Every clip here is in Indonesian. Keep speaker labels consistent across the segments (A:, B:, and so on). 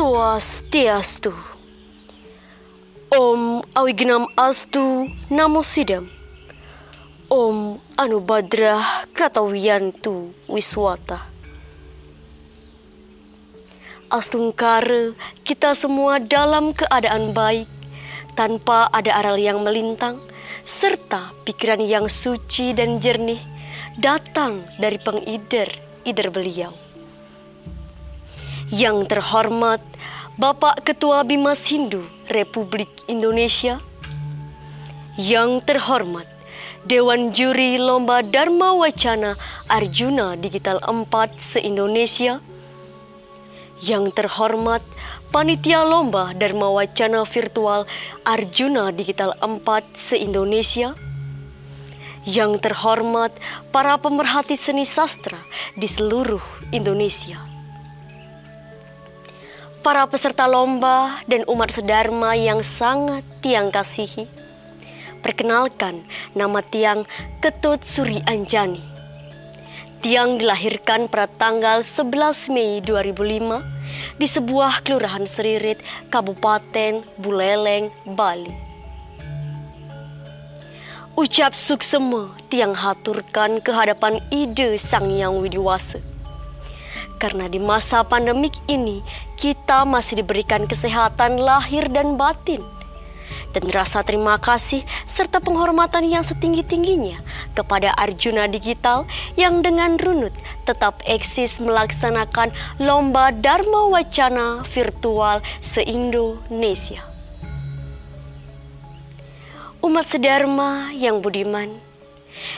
A: Swastiastu. Om Awignam Astu Namo Sidam. Om Anubadrah Kratawiyantu Wiswata. Astungkara kita semua dalam keadaan baik, tanpa ada aral yang melintang, serta pikiran yang suci dan jernih datang dari pengider-ider beliau. Yang terhormat Bapak Ketua Bimas Hindu Republik Indonesia, yang terhormat Dewan Juri Lomba Dharma Wacana Arjuna Digital 4 se-Indonesia, yang terhormat Panitia Lomba Dharma Wacana Virtual Arjuna Digital 4 se-Indonesia, yang terhormat para pemerhati seni sastra di seluruh Indonesia, para peserta lomba dan umat sedharma yang sangat Tiang kasihi. Perkenalkan, nama Tiang Ketut Suri Anjani. Tiang dilahirkan pada tanggal 11 Mei 2005 di sebuah kelurahan Seririt, Kabupaten Buleleng, Bali. Ucap suksema Tiang haturkan ke hadapan ide Sang Hyang Widiwasa. Karena di masa pandemik ini kita masih diberikan kesehatan lahir dan batin. Dan rasa terima kasih serta penghormatan yang setinggi-tingginya kepada Arjuna Digital yang dengan runut tetap eksis melaksanakan Lomba Dharma Wacana Virtual se-Indonesia. Umat sedharma yang budiman,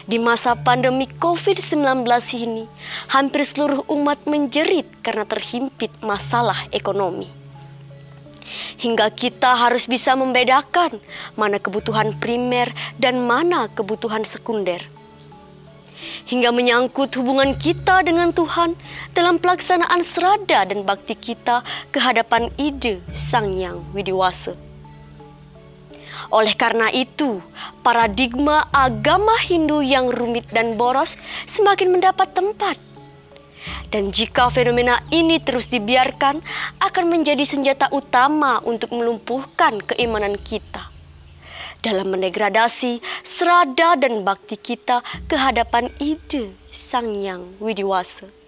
A: di masa pandemi COVID-19 ini, hampir seluruh umat menjerit karena terhimpit masalah ekonomi. Hingga kita harus bisa membedakan mana kebutuhan primer dan mana kebutuhan sekunder. Hingga menyangkut hubungan kita dengan Tuhan dalam pelaksanaan serada dan bakti kita ke hadapan ide Sang Hyang Widiwasa. Oleh karena itu, paradigma agama Hindu yang rumit dan boros semakin mendapat tempat. Dan jika fenomena ini terus dibiarkan, akan menjadi senjata utama untuk melumpuhkan keimanan kita dalam mendegradasi serada dan bakti kita ke hadapan ide Sang Hyang Widiwasa.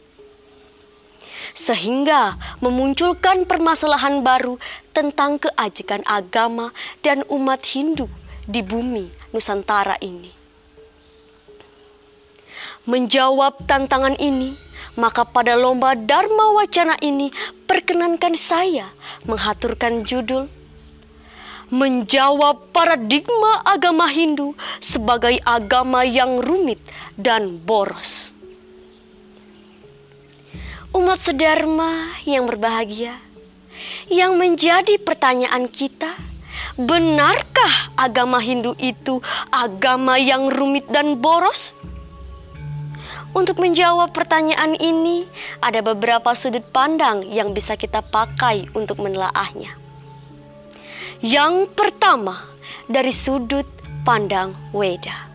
A: Sehingga memunculkan permasalahan baru tentang keajikan agama dan umat Hindu di bumi Nusantara ini. Menjawab tantangan ini, maka pada Lomba Dharma Wacana ini perkenankan saya menghaturkan judul Menjawab Paradigma Agama Hindu sebagai Agama yang Rumit dan Boros. Umat sedharma yang berbahagia, yang menjadi pertanyaan kita, benarkah agama Hindu itu agama yang rumit dan boros? Untuk menjawab pertanyaan ini, ada beberapa sudut pandang yang bisa kita pakai untuk menelaahnya. Yang pertama, dari sudut pandang Weda.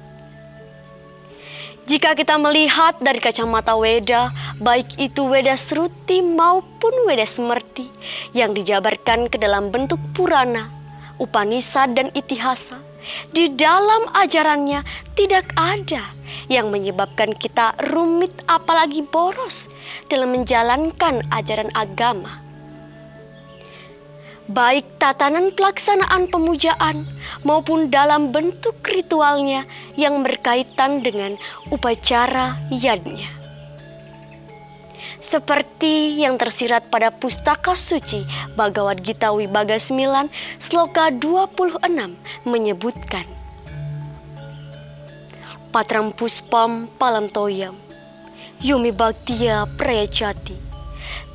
A: Jika kita melihat dari kacamata Weda, baik itu Weda Sruti maupun Weda Smerti yang dijabarkan ke dalam bentuk Purana, Upanishad dan Itihasa, di dalam ajarannya tidak ada yang menyebabkan kita rumit apalagi boros dalam menjalankan ajaran agama. Baik tatanan pelaksanaan pemujaan maupun dalam bentuk ritualnya yang berkaitan dengan upacara yadnya. Seperti yang tersirat pada Pustaka Suci Bhagavad Gita Wibhaga 9 Sloka 26 menyebutkan, Patram puspam palamtoyam, yumi bhaktiya prayachati,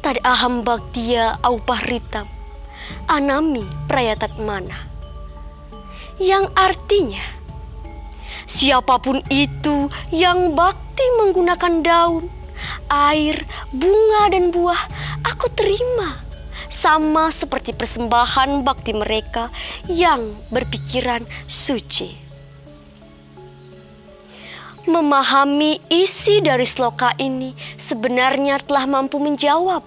A: tad aham bhaktiya aupahritam, anami prayatatmana. Yang artinya, siapapun itu yang bakti menggunakan daun, air, bunga dan buah, aku terima. Sama seperti persembahan bakti mereka yang berpikiran suci. Memahami isi dari sloka ini sebenarnya telah mampu menjawab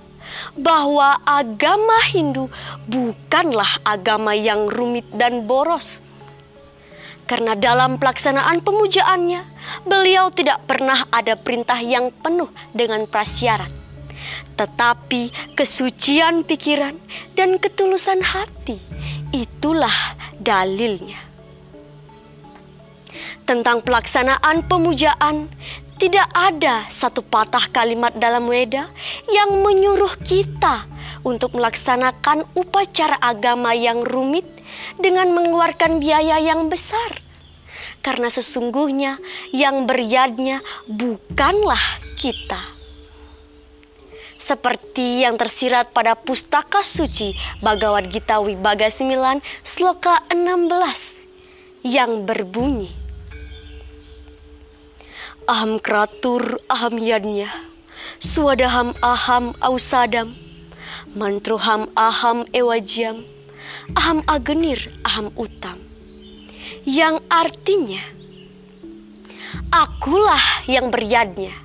A: bahwa agama Hindu bukanlah agama yang rumit dan boros. Karena dalam pelaksanaan pemujaannya, beliau tidak pernah ada perintah yang penuh dengan prasyarat. Tetapi kesucian pikiran dan ketulusan hati, itulah dalilnya. Tentang pelaksanaan pemujaan, tidak ada satu patah kalimat dalam Weda yang menyuruh kita untuk melaksanakan upacara agama yang rumit dengan mengeluarkan biaya yang besar. Karena sesungguhnya yang beryadnya bukanlah kita. Seperti yang tersirat pada pustaka suci Bhagavad Gita Wibhaga 9 sloka 16 yang berbunyi, Aham kratur aham yadnya, swadaham aham ausadam, mantroham aham ewajyam, aham agenir aham utam. Yang artinya, akulah yang beryadnya,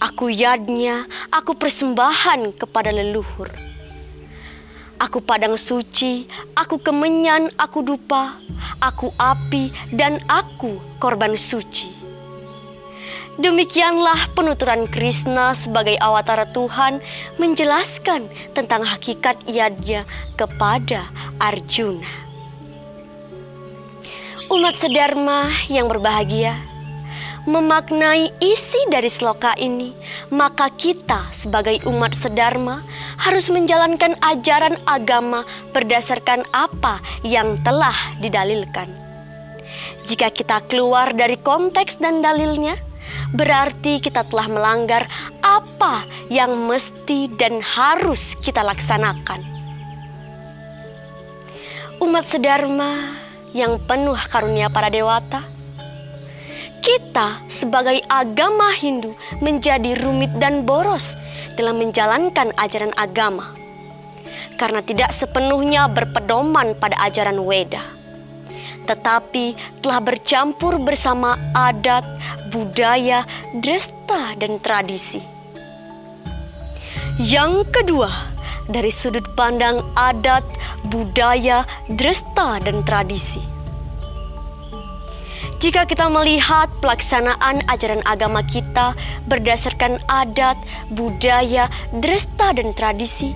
A: aku yadnya, aku persembahan kepada leluhur. Aku padang suci, aku kemenyan, aku dupa, aku api, dan aku korban suci. Demikianlah penuturan Krishna sebagai awatara Tuhan menjelaskan tentang hakikat yadnya kepada Arjuna. Umat sedharma yang berbahagia, memaknai isi dari sloka ini, maka kita sebagai umat sedharma harus menjalankan ajaran agama berdasarkan apa yang telah didalilkan. Jika kita keluar dari konteks dan dalilnya, berarti kita telah melanggar apa yang mesti dan harus kita laksanakan. Umat sedharma yang penuh karunia para dewata, kita sebagai agama Hindu menjadi rumit dan boros dalam menjalankan ajaran agama, karena tidak sepenuhnya berpedoman pada ajaran Weda, tetapi telah bercampur bersama adat, budaya, dresta, dan tradisi. Yang kedua, dari sudut pandang adat, budaya, dresta, dan tradisi. Jika kita melihat pelaksanaan ajaran agama kita berdasarkan adat, budaya, dresta, dan tradisi,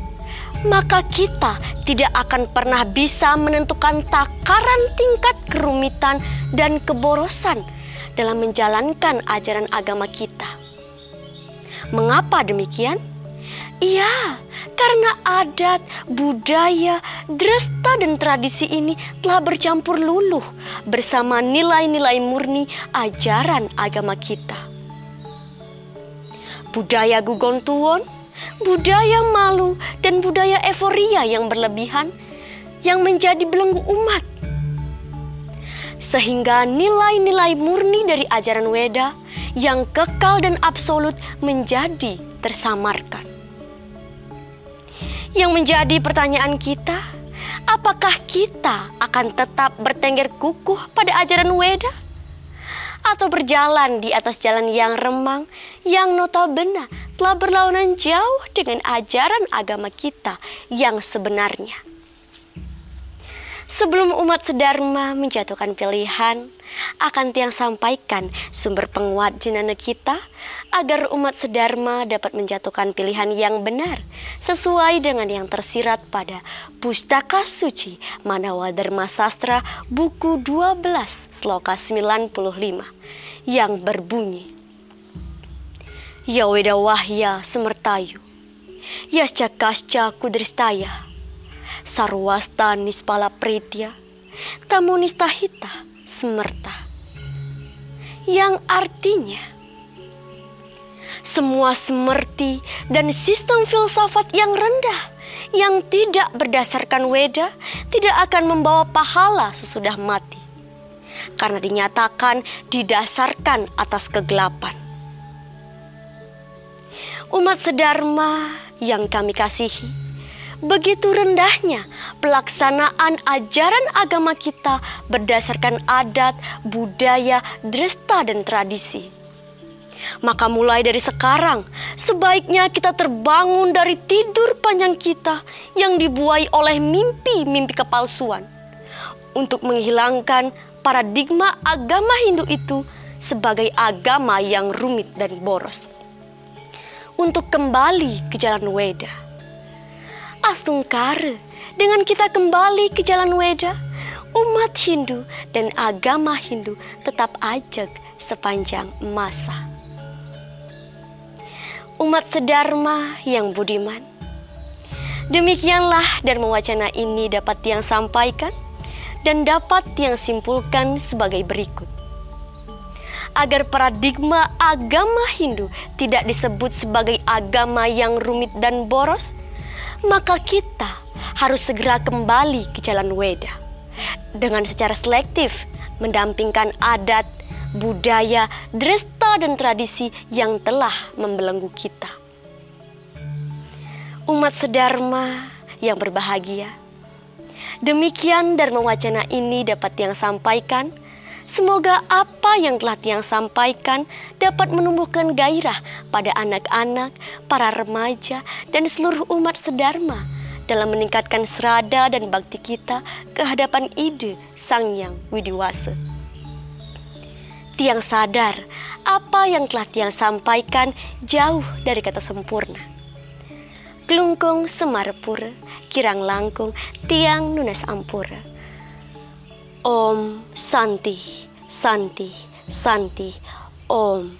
A: maka kita tidak akan pernah bisa menentukan takaran tingkat kerumitan dan keborosan dalam menjalankan ajaran agama kita. Mengapa demikian? Iya, karena adat, budaya, dresta, dan tradisi ini telah bercampur luluh bersama nilai-nilai murni ajaran agama kita. Budaya gugontuwon, budaya malu, dan budaya euforia yang berlebihan yang menjadi belenggu umat. Sehingga nilai-nilai murni dari ajaran Weda yang kekal dan absolut menjadi tersamarkan. Yang menjadi pertanyaan kita, apakah kita akan tetap bertengger kukuh pada ajaran Weda? Atau berjalan di atas jalan yang remang yang notabene telah berlawanan jauh dengan ajaran agama kita yang sebenarnya? Sebelum umat sedharma menjatuhkan pilihan, akan Tiang sampaikan sumber penguat jenana kita agar umat sedharma dapat menjatuhkan pilihan yang benar sesuai dengan yang tersirat pada Pustaka Suci Manawa Dharma Sastra buku 12 sloka 95 yang berbunyi, Ya Weda Wahya Semertayu, Yasca Kasca Kudristaya, Sarwasta Nispala Pritya, Tamunistahita Semerta. Yang artinya, semua semerti dan sistem filsafat yang rendah yang tidak berdasarkan Weda tidak akan membawa pahala sesudah mati, karena dinyatakan didasarkan atas kegelapan. Umat sedharma yang kami kasihi, begitu rendahnya pelaksanaan ajaran agama kita berdasarkan adat, budaya, dresta, dan tradisi. Maka mulai dari sekarang, sebaiknya kita terbangun dari tidur panjang kita yang dibuai oleh mimpi-mimpi kepalsuan, untuk menghilangkan paradigma agama Hindu itu sebagai agama yang rumit dan boros. Untuk kembali ke jalan Weda. Astungkara, dengan kita kembali ke jalan Weda, umat Hindu dan agama Hindu tetap ajak sepanjang masa. Umat sedharma yang budiman. Demikianlah Dharma Wacana ini dapat Tiang sampaikan dan dapat Tiang simpulkan sebagai berikut. Agar paradigma agama Hindu tidak disebut sebagai agama yang rumit dan boros, maka kita harus segera kembali ke jalan Weda dengan secara selektif mendampingkan adat, budaya, dresta dan tradisi yang telah membelenggu kita. Umat sedharma yang berbahagia, demikian Dharma Wacana ini dapat Tiang sampaikan. Semoga apa yang telah Tiang sampaikan dapat menumbuhkan gairah pada anak-anak, para remaja, dan seluruh umat sedharma dalam meningkatkan serada dan bakti kita ke hadapan ide Sang Hyang Widiwasa. Tiang sadar apa yang telah Tiang sampaikan jauh dari kata sempurna. Kelungkung Semarapura, kirang langkung Tiang Nunas Ampura. Om Santi, Santi, Santi, Om.